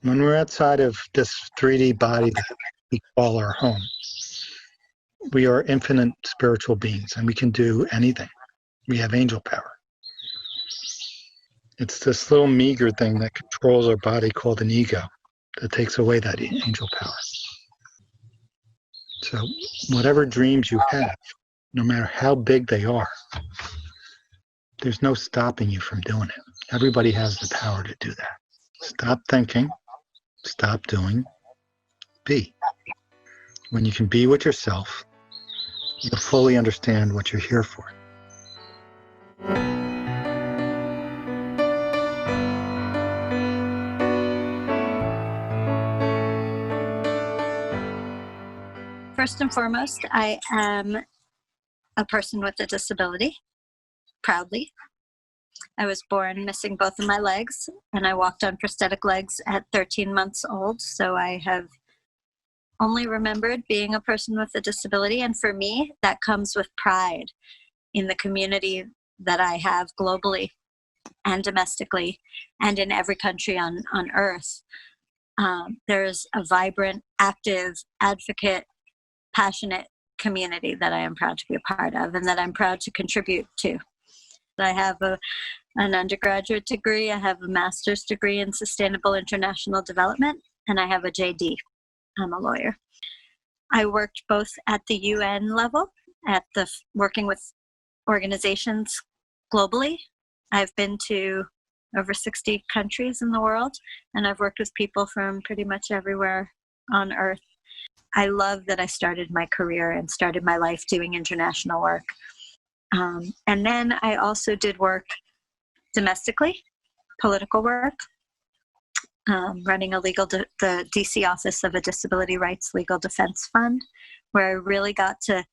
When we're outside of this 3D body that we call our home, we are infinite spiritual beings and we can do anything. We have angel power. It's this little meager thing that controls our body called an ego that takes away that angel power. So whatever dreams you have, no matter how big they are, there's no stopping you from doing it. Everybody has the power to do that. Stop thinking, stop doing, be. When you can be with yourself, you'll fully understand what you're here for. First and foremost, I am a person with a disability, proudly. I was born missing both of my legs, and I walked on prosthetic legs at 13 months old, so I have only remembered being a person with a disability, and for me, that comes with pride in the community that I have globally and domestically and in every country on earth. There's a vibrant, active, advocate, passionate community that I am proud to be a part of and that I'm proud to contribute to. I have an undergraduate degree, I have a master's degree in sustainable international development, and I have a JD. I'm a lawyer. I worked both at the UN level, working with organizations globally. I've been to over 60 countries in the world, and I've worked with people from pretty much everywhere on earth. I love that I started my career and started my life doing international work. And then I also did work domestically, political work, running the DC office of a disability rights legal defense fund, where I really got to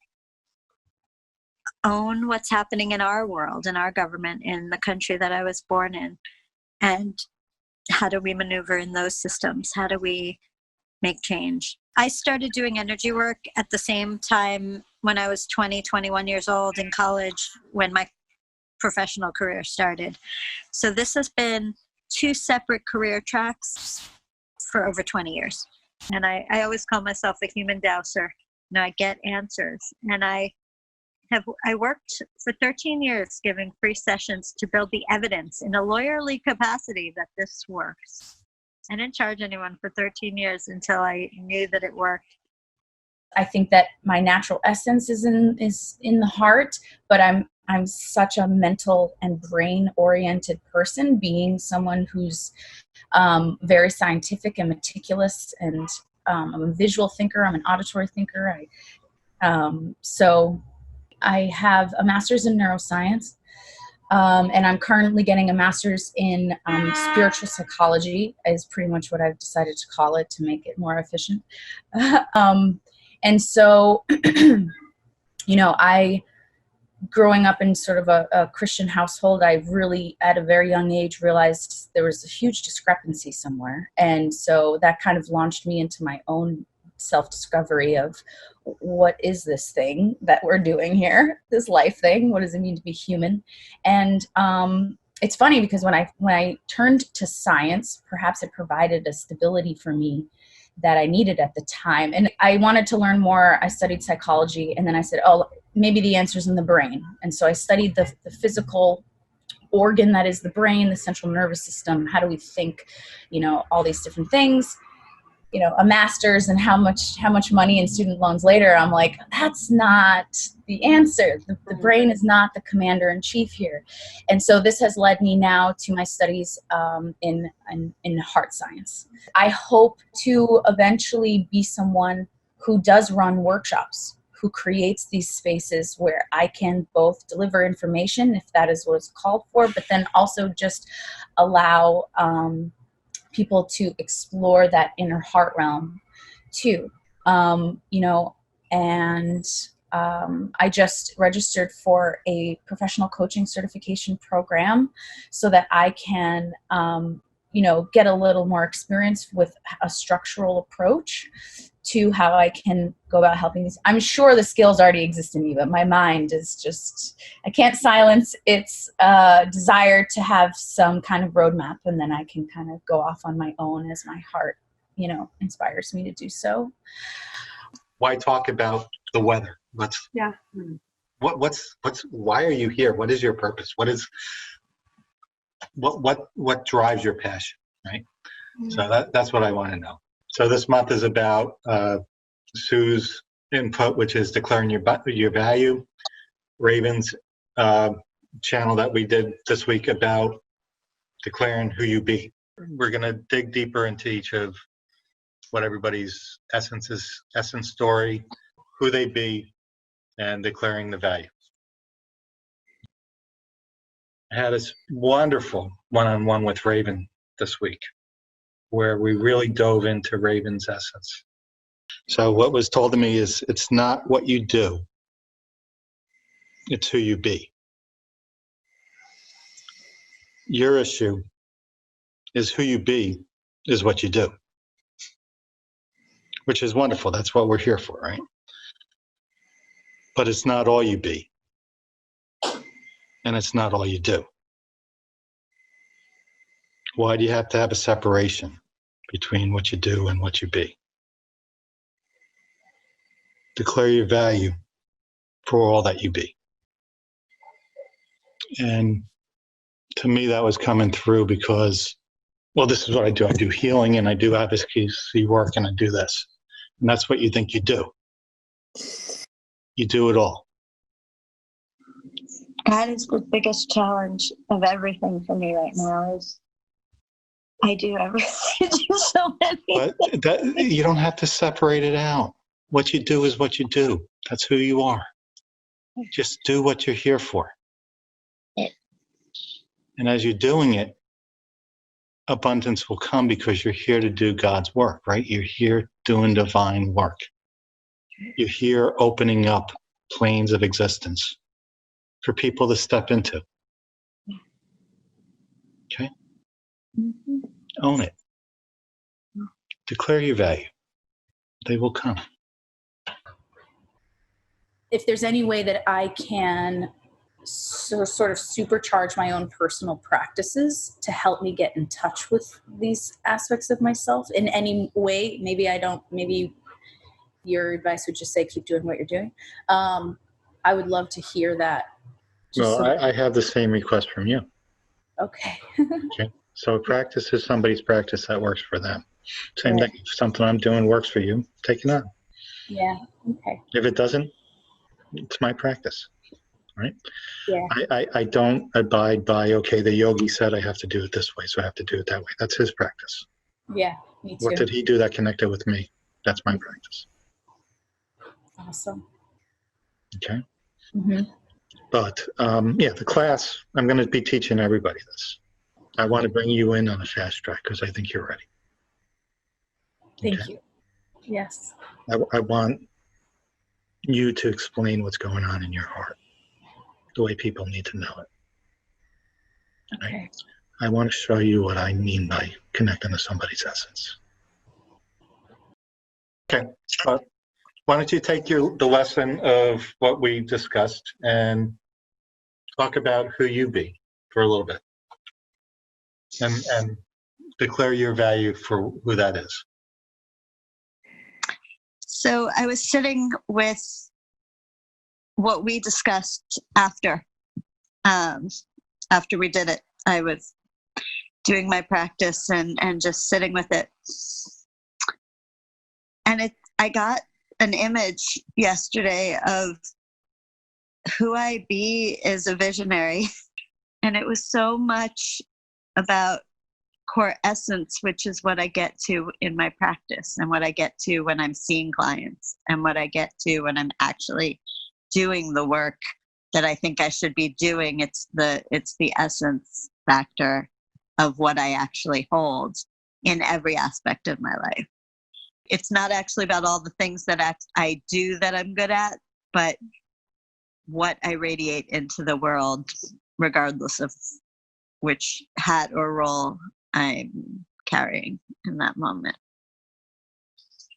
own what's happening in our world, in our government, in the country that I was born in. And how do we maneuver in those systems? How do we make change? I started doing energy work at the same time when I was 21 years old in college, when my professional career started. So this has been two separate career tracks for over 20 years. And I always call myself a human dowser. I get answers. And I worked for 13 years giving free sessions to build the evidence in a lawyerly capacity that this works. I didn't charge anyone for 13 years until I knew that it worked. I think that my natural essence is in the heart, but I'm such a mental and brain-oriented person, being someone who's very scientific and meticulous, and I'm a visual thinker, I'm an auditory thinker. So I have a master's in neuroscience, and I'm currently getting a master's in spiritual psychology, is pretty much what I've decided to call it to make it more efficient. And so, growing up in sort of a Christian household, I really, at a very young age, realized there was a huge discrepancy somewhere. And so that kind of launched me into my own self-discovery of what is this thing that we're doing here, this life thing? What does it mean to be human? And it's funny because when I turned to science, perhaps it provided a stability for me that I needed at the time. And I wanted to learn more. I studied psychology, and then I said, oh, maybe the answer's in the brain. And so I studied the physical organ that is the brain, the central nervous system. How do we think, all these different things, a master's, and how much money in student loans later, I'm like, that's not the answer. The brain is not the commander in chief here. And so this has led me now to my studies in heart science. I hope to eventually be someone who does run workshops, who creates these spaces where I can both deliver information, if that is what it's called for, but then also just allow people to explore that inner heart realm too. I just registered for a professional coaching certification program so that I can, get a little more experience with a structural approach to how I can go about helping these. I'm sure the skills already exist in me, but my mind is just, I can't silence its desire to have some kind of roadmap, and then I can kind of go off on my own as my heart, inspires me to do so. Why talk about the weather? Yeah. Why are you here? What is your purpose? What drives your passion, right? So that's what I want to know. So this month is about Sue's input, which is declaring your value. Raven's channel that we did this week about declaring who you be. We're going to dig deeper into each of what everybody's essence story, who they be, and declaring the value. I had this wonderful one-on-one with Raven this week, where we really dove into Raven's essence. So what was told to me is, it's not what you do, it's who you be. Your issue is who you be is what you do, which is wonderful. That's what we're here for, right? But it's not all you be, and it's not all you do. Why do you have to have a separation between what you do and what you be? Declare your value for all that you be. And to me, that was coming through because, well, this is what I do. I do healing, and I do advocacy work, and I do this. And that's what you think you do. You do it all. That is the biggest challenge of everything for me right now is I do everything. I do so many But you don't have to separate it out. What you do is what you do. That's who you are. Just do what you're here for. And as you're doing it, abundance will come because you're here to do God's work, right? You're here doing divine work. You're here opening up planes of existence for people to step into. Okay? Mm-hmm. Own it. Declare your value. They will come. If there's any way that I can sort of supercharge my own personal practices to help me get in touch with these aspects of myself in any way, maybe your advice would just say, keep doing what you're doing. I would love to hear that. Well, I have the same request from you. Okay. Okay. So practice is somebody's practice that works for them. Same Right. thing. If something I'm doing works for you, take it on. Yeah. Okay. If it doesn't, it's my practice. Right? Yeah. I don't abide by, okay, the yogi said I have to do it this way, so I have to do it that way. That's his practice. Yeah, me too. What did he do that connected with me? That's my practice. Awesome. Okay. Mm-hmm. But the class, I'm going to be teaching everybody this. I want to bring you in on a fast track because I think you're ready. Thank you. Yes. I want you to explain what's going on in your heart the way people need to know it. Okay. Right? I want to show you what I mean by connecting to somebody's essence. Okay. Why don't you take the lesson of what we discussed and talk about who you be for a little bit, and declare your value for who that is. So I was sitting with what we discussed after we did it. I was doing my practice and just sitting with it. And I got an image yesterday of who I be is a visionary. And it was so much about core essence, which is what I get to in my practice and what I get to when I'm seeing clients and what I get to when I'm actually doing the work that I think I should be doing. It's the essence factor of what I actually hold in every aspect of my life. It's not actually about all the things that I do that I'm good at, but what I radiate into the world, regardless of which hat or role I'm carrying in that moment.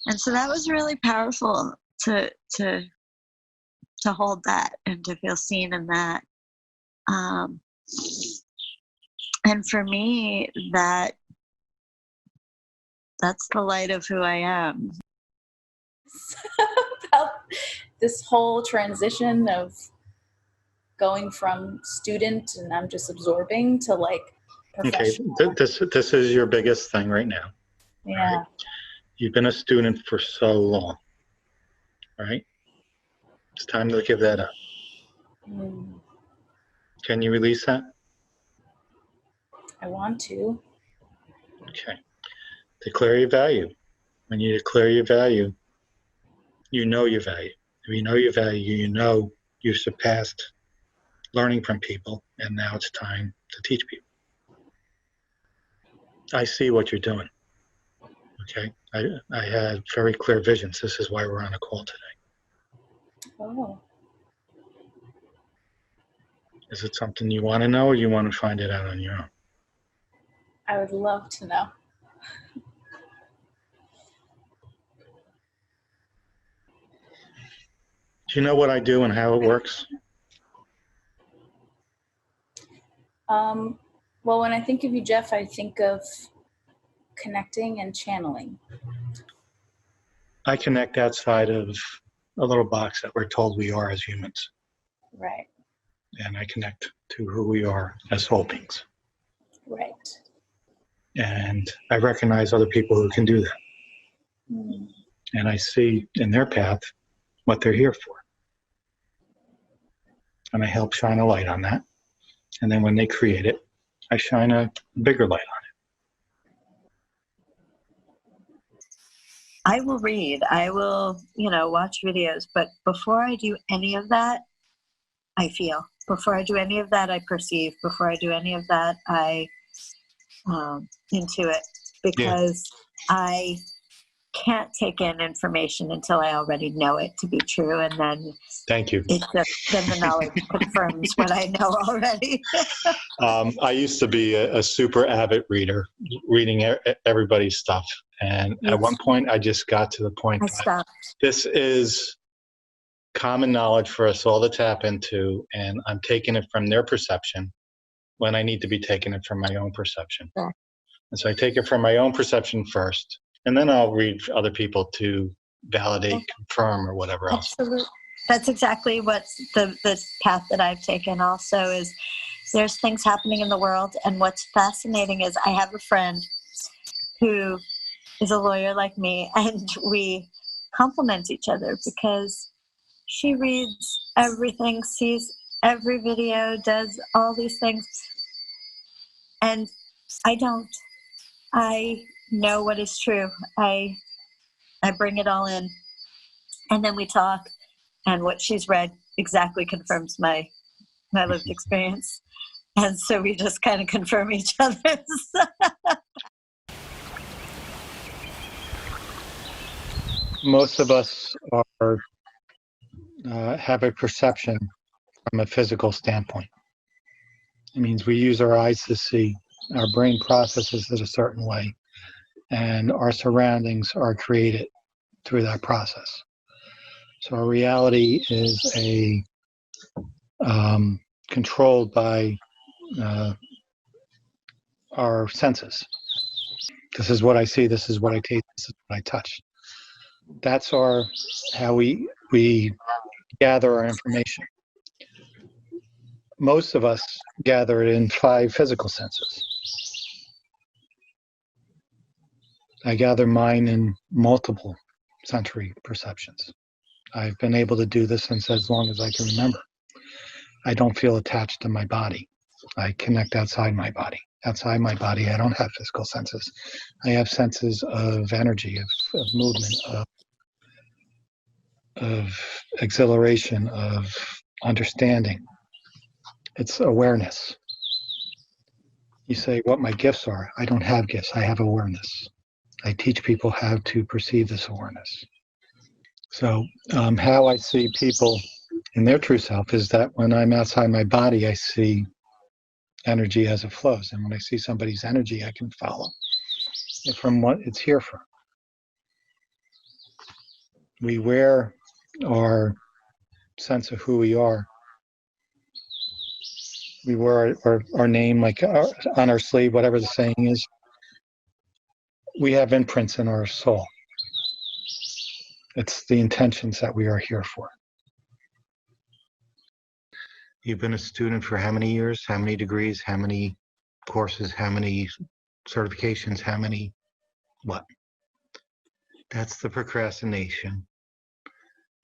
And so that was really powerful to hold that and to feel seen in that. And for me, that's the light of who I am. About this whole transition of going from student and I'm just absorbing to like professional. Okay, this is your biggest thing right now. Yeah. Right? You've been a student for so long, right? It's time to give that up. Can you release that? I want to. Okay. Declare your value. When you declare your value, you know your value. If you know your value, you know you've surpassed learning from people, and now it's time to teach people. I see what you're doing. Okay. I had very clear visions. This is why we're on a call today. Oh. Is it something you want to know, or you want to find it out on your own? I would love to know. Do you know what I do and how it works? Well, when I think of you, Jeff, I think of connecting and channeling. I connect outside of a little box that we're told we are as humans. Right. And I connect to who we are as soul beings. Right. And I recognize other people who can do that. And I see in their path what they're here for. And I help shine a light on that. And then when they create it, I shine a bigger light on it. I will read, I will, watch videos, but before I do any of that, I feel. Before I do any of that, I perceive. Before I do any of that, I intuit, because I can't take in information until I already know it to be true, and then Thank you. Then the knowledge confirms what I know already. I used to be a super avid reader, reading everybody's stuff, and at one point I just got to the point that this is common knowledge for us all to tap into, and I'm taking it from their perception when I need to be taking it from my own perception. Sure. And so I take it from my own perception first, and then I'll read other people to validate, confirm, or whatever else. Absolutely. That's exactly what the path that I've taken also is. There's things happening in the world, and what's fascinating is I have a friend who is a lawyer like me, and we complement each other because she reads everything, sees every video, does all these things, and I don't. I know what is true. I bring it all in, and then we talk, and what she's read exactly confirms my lived experience, and so we just kind of confirm each other's. Most of us are have a perception from a physical standpoint. It means we use our eyes to see. Our brain processes it a certain way, and our surroundings are created through that process. So our reality is controlled by our senses. This is what I see. This is what I taste. This is what I touch. That's how we gather our information. Most of us gather it in 5 physical senses. I gather mine in multiple sensory perceptions. I've been able to do this since as long as I can remember. I don't feel attached to my body. I connect outside my body. Outside my body, I don't have physical senses. I have senses of energy, of movement, of exhilaration, of understanding. It's awareness. You say what my gifts are. I don't have gifts. I have awareness. I teach people how to perceive this awareness. So how I see people in their true self is that when I'm outside my body, I see energy as it flows. And when I see somebody's energy, I can follow it from what it's here for. We wear our sense of who we are. We wear our name like on our sleeve, whatever the saying is. We have imprints in our soul. It's the intentions that we are here for. You've been a student for how many years? How many degrees? How many courses? How many certifications? How many what? That's the procrastination.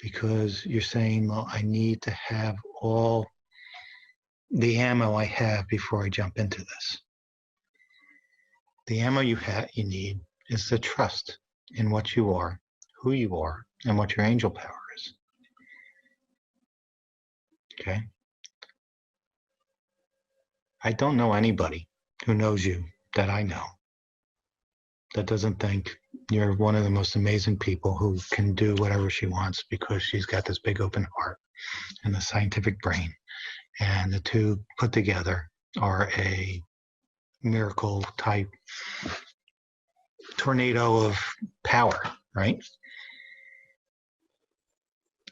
Because you're saying, well, I need to have all the ammo I have before I jump into this. The ammo you need is the trust in what you are, who you are, and what your angel power is. Okay? I don't know anybody who knows you that I know that doesn't think you're one of the most amazing people who can do whatever she wants because she's got this big open heart and the scientific brain. And the two put together are a miracle type tornado of power, right?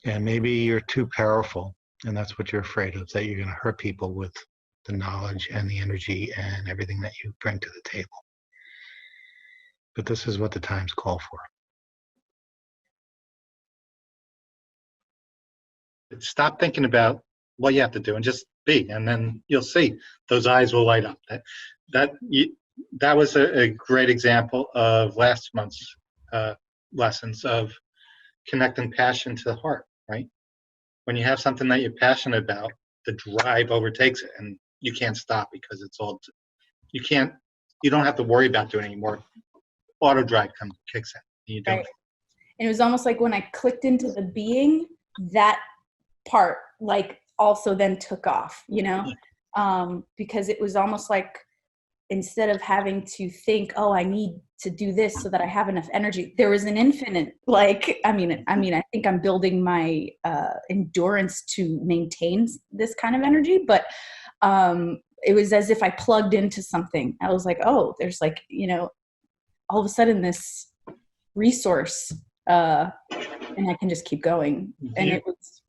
And maybe you're too powerful, and that's what you're afraid of, that you're going to hurt people with the knowledge and the energy and everything that you bring to the table. But this is what the times call for. Stop thinking about what you have to do and just be, and then you'll see those eyes will light up. That was a great example of last month's lessons of connecting passion to the heart, right? When you have something that you're passionate about, the drive overtakes it, and you can't stop because it's all, you don't have to worry about doing it anymore. Auto drive kicks in, and you do it. And it was almost like when I clicked into the being, that part like also then took off, because it was almost like instead of having to think, oh, I need to do this so that I have enough energy, there was an infinite, I think I'm building my endurance to maintain this kind of energy, but it was as if I plugged into something. I was like, oh, there's all of a sudden this resource and I can just keep going. And it was,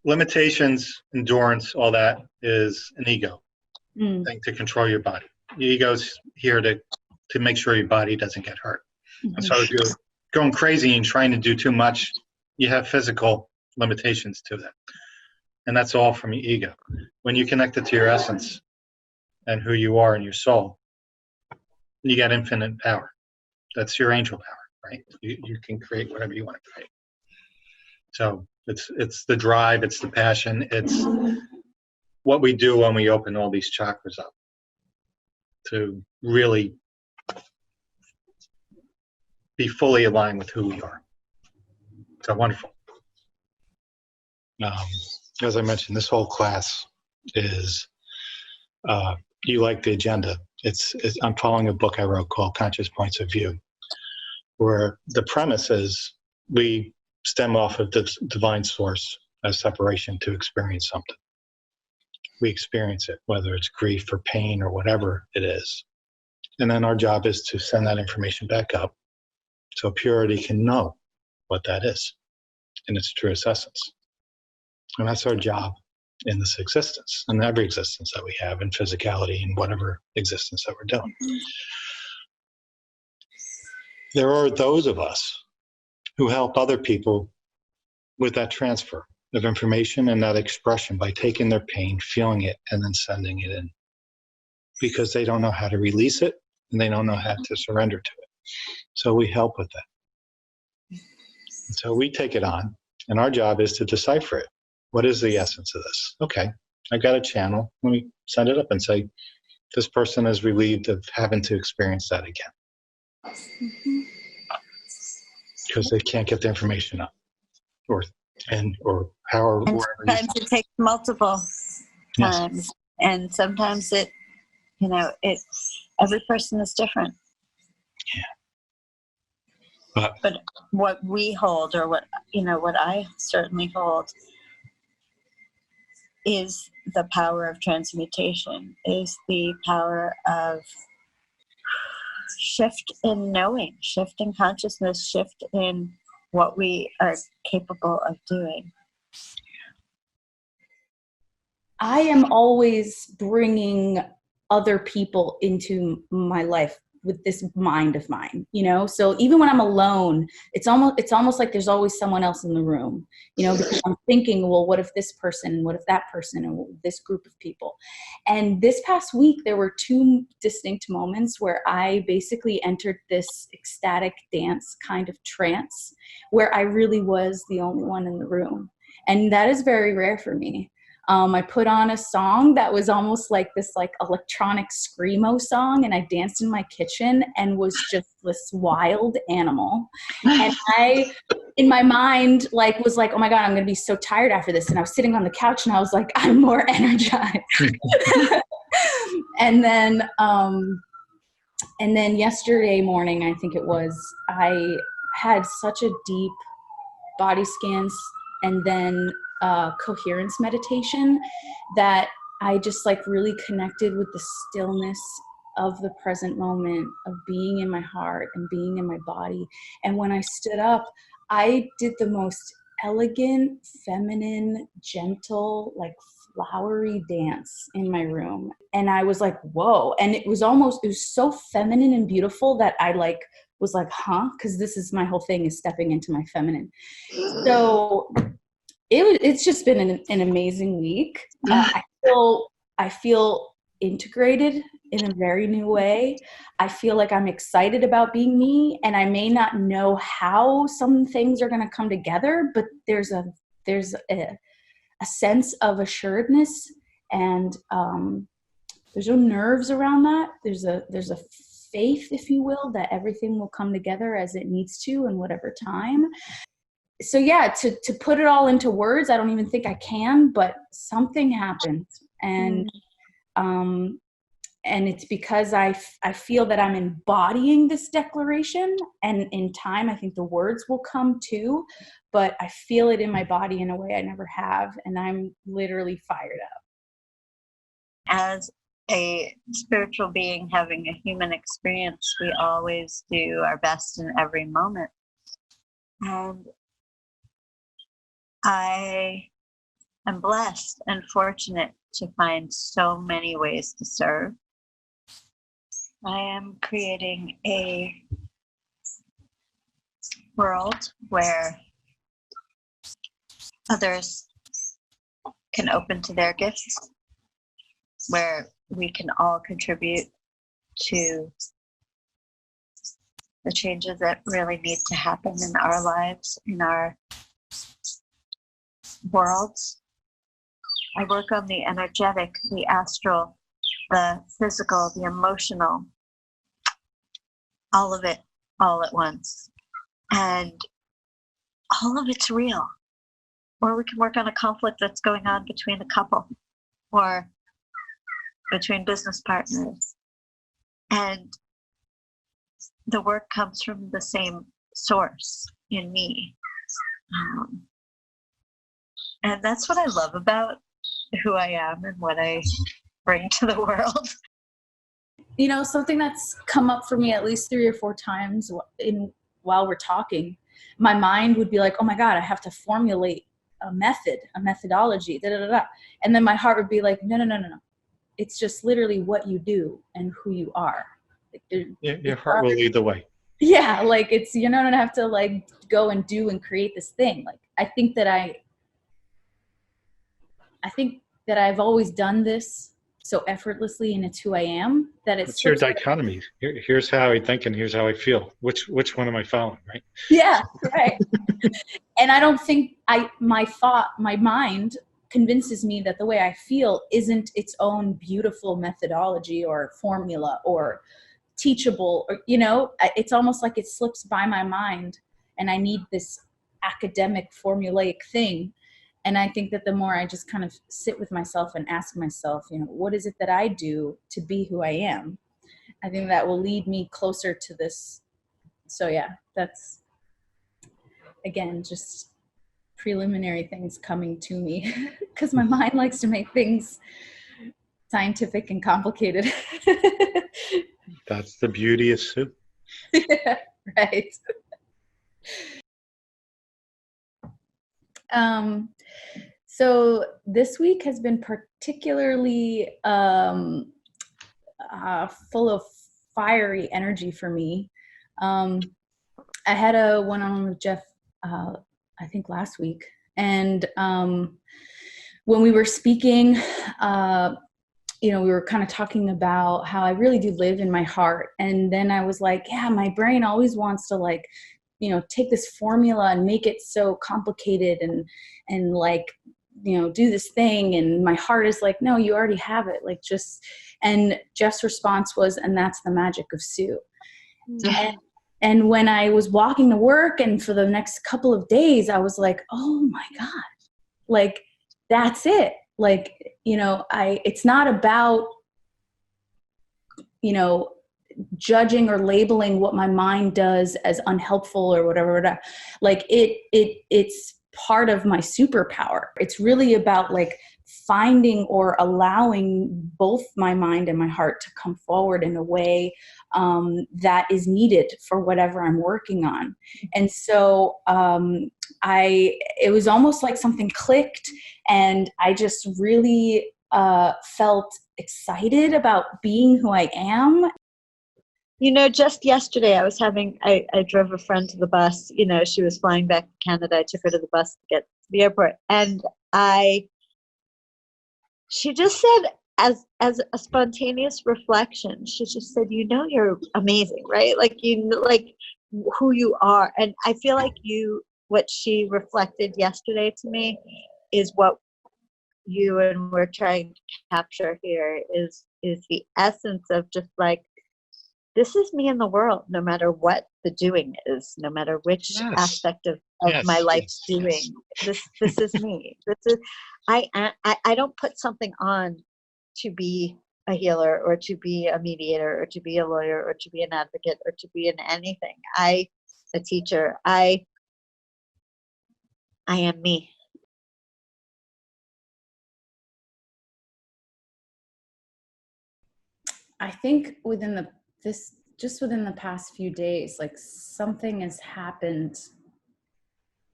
Limitations, endurance, all that is an ego thing to control your body. The ego's here to make sure your body doesn't get hurt. And so if you're going crazy and trying to do too much, you have physical limitations to that. And that's all from your ego. When you connect it to your essence and who you are and your soul, you got infinite power. That's your angel power, right? You can create whatever you want to create. So it's the drive, it's the passion, it's what we do when we open all these chakras up to really be fully aligned with who we are. So wonderful. As I mentioned, this whole class is, you like the agenda. I'm following a book I wrote called Conscious Points of View, where the premise is we stem off of the divine source as separation to experience something. We experience it, whether it's grief or pain or whatever it is. And then our job is to send that information back up so purity can know what that is in its truest essence. And that's our job in this existence, and every existence that we have in physicality and whatever existence that we're doing. There are those of us who help other people with that transfer of information and that expression by taking their pain, feeling it, and then sending it in. Because they don't know how to release it, and they don't know how to surrender to it. So we help with that. And so we take it on, and our job is to decipher it. What is the essence of this? Okay, I got a channel. Let me send it up and say, this person is relieved of having to experience that again. Because they can't get the information up. Or however. And sometimes it takes multiple times. Yes. And sometimes every person is different. Yeah. But what we hold, or what I certainly hold, is the power of transmutation, is the power of shift in knowing, shift in consciousness, shift in what we are capable of doing. I am always bringing other people into my life with this mind of mine, you know? So even when I'm alone, it's almost like there's always someone else in the room, you know, because I'm thinking, well, what if this person, what if that person, and this group of people? And this past week, there were two distinct moments where I basically entered this ecstatic dance kind of trance where I really was the only one in the room. And that is very rare for me. I put on a song that was almost like this like electronic screamo song, and I danced in my kitchen and was just this wild animal. And I, in my mind, like was like, oh my God, I'm gonna be so tired after this. And I was sitting on the couch and I was like, I'm more energized. And then yesterday morning, I think it was, I had such a deep body scans and then coherence meditation that I just like really connected with the stillness of the present moment, of being in my heart and being in my body. And when I stood up, I did the most elegant, feminine, gentle, like flowery dance in my room. And I was like, whoa. And it was so feminine and beautiful that I like was like, huh? Because this is my whole thing, is stepping into my feminine. So it's just been an amazing week. I feel integrated in a very new way. I feel like I'm excited about being me, and I may not know how some things are going to come together, but there's a sense of assuredness, and there's no nerves around that. There's a faith, if you will, that everything will come together as it needs to in whatever time. So yeah, to put it all into words, I don't even think I can, but something happened. And it's because I feel that I'm embodying this declaration, and in time, I think the words will come too, but I feel it in my body in a way I never have. And I'm literally fired up. As a spiritual being having a human experience, we always do our best in every moment. And I am blessed and fortunate to find so many ways to serve. I am creating a world where others can open to their gifts, where we can all contribute to the changes that really need to happen in our lives, in our worlds. I work on the energetic, the astral, the physical, the emotional, all of it, all at once. And all of it's real. Or we can work on a conflict that's going on between a couple or between business partners. And the work comes from the same source in me. And that's what I love about who I am and what I bring to the world. You know, something that's come up for me at least 3 or 4 times while we're talking, my mind would be like, oh my God, I have to formulate a methodology, da, da, da, da. And then my heart would be like, no. It's just literally what you do and who you are. Like, your heart will lead the way. Yeah, like you don't have to like go and do and create this thing. Like I think that I've always done this so effortlessly, and it's who I am, that it's your dichotomy. Here's how I think and here's how I feel. Which one am I following, right? Yeah, right. And I don't think my mind convinces me that the way I feel isn't its own beautiful methodology or formula or teachable, or, you know, it's almost like it slips by my mind and I need this academic formulaic thing. And I think that the more I just kind of sit with myself and ask myself, you know, what is it that I do to be who I am? I think that will lead me closer to this. So yeah, that's, again, just preliminary things coming to me because my mind likes to make things scientific and complicated. That's the beauty of soup. Yeah, right. So this week has been particularly full of fiery energy for me. I had a one-on-one with Jeff, I think last week. And when we were speaking, we were kind of talking about how I really do live in my heart. And then I was like, yeah, my brain always wants to like, take this formula and make it so complicated and like, do this thing. And my heart is like, no, you already have it. Like and Jeff's response was, and that's the magic of Sue. And when I was walking to work and for the next couple of days, I was like, oh my God, like, that's it. Like, it's not about, judging or labeling what my mind does as unhelpful or whatever. Like it's part of my superpower. It's really about like finding or allowing both my mind and my heart to come forward in a way that is needed for whatever I'm working on. And so it was almost like something clicked, and I just really felt excited about being who I am. Just yesterday I drove a friend to the bus. She was flying back to Canada. I took her to the bus to get to the airport. And she just said, as a spontaneous reflection, she just said, you're amazing, right? Like, like who you are. And I feel like what she reflected yesterday to me is what you and we're trying to capture here is the essence of just like, this is me in the world, no matter what the doing is, no matter which aspect of my life's doing. This is me. This is I don't put something on to be a healer or to be a mediator or to be a lawyer or to be an advocate or to be in anything. A teacher. I am me. I think within the past few days, like something has happened,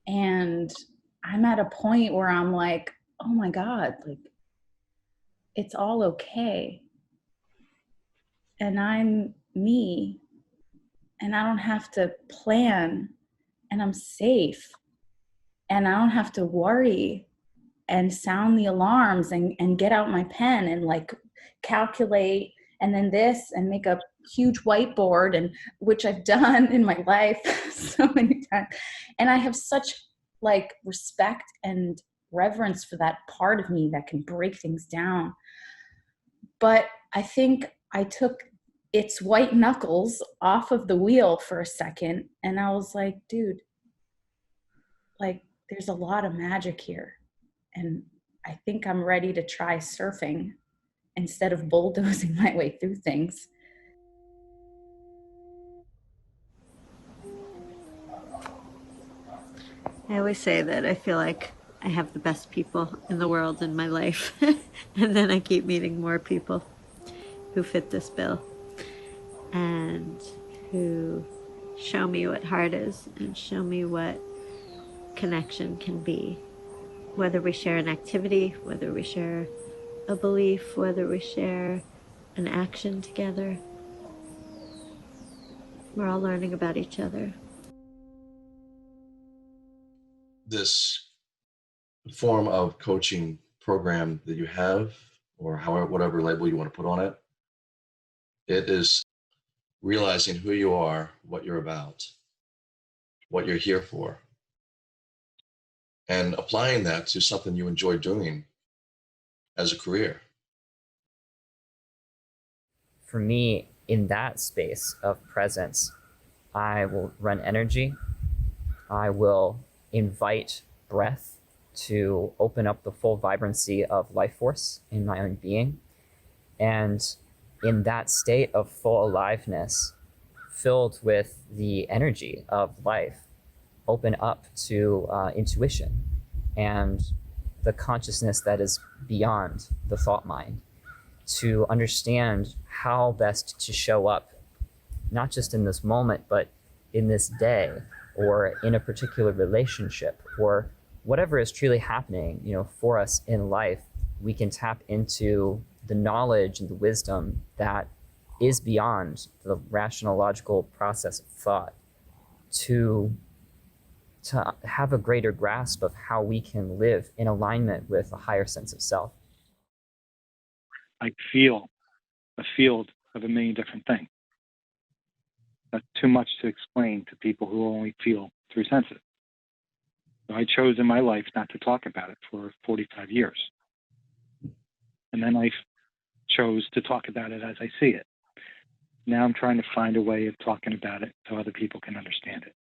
and I'm at a point where I'm like, oh my God, like it's all okay. And I'm me, and I don't have to plan, and I'm safe, and I don't have to worry and sound the alarms and get out my pen and like calculate and then this and make a huge whiteboard, and which I've done in my life so many times. And I have such like respect and reverence for that part of me that can break things down. But I think I took its white knuckles off of the wheel for a second, and I was like, dude, like there's a lot of magic here. And I think I'm ready to try surfing instead of bulldozing my way through things. I always say that I feel like I have the best people in the world in my life. And then I keep meeting more people who fit this bill and who show me what heart is and show me what connection can be. Whether we share an activity, whether we share a belief, whether we share an action together, we're all learning about each other. This form of coaching program that you have, or however, whatever label you want to put on it, it is realizing who you are, what you're about, what you're here for, and applying that to something you enjoy doing as a career. For me, in that space of presence, I will run energy. I will invite breath to open up the full vibrancy of life force in my own being. And in that state of full aliveness, filled with the energy of life, open up to intuition and the consciousness that is beyond the thought mind, to understand how best to show up, not just in this moment, but in this day, or in a particular relationship, or whatever is truly happening, for us in life, we can tap into the knowledge and the wisdom that is beyond the rational, logical process of thought to have a greater grasp of how we can live in alignment with a higher sense of self. I feel a field of a million different things. That's too much to explain to people who only feel through senses. So I chose in my life not to talk about it for 45 years. And then I chose to talk about it as I see it. Now I'm trying to find a way of talking about it so other people can understand it.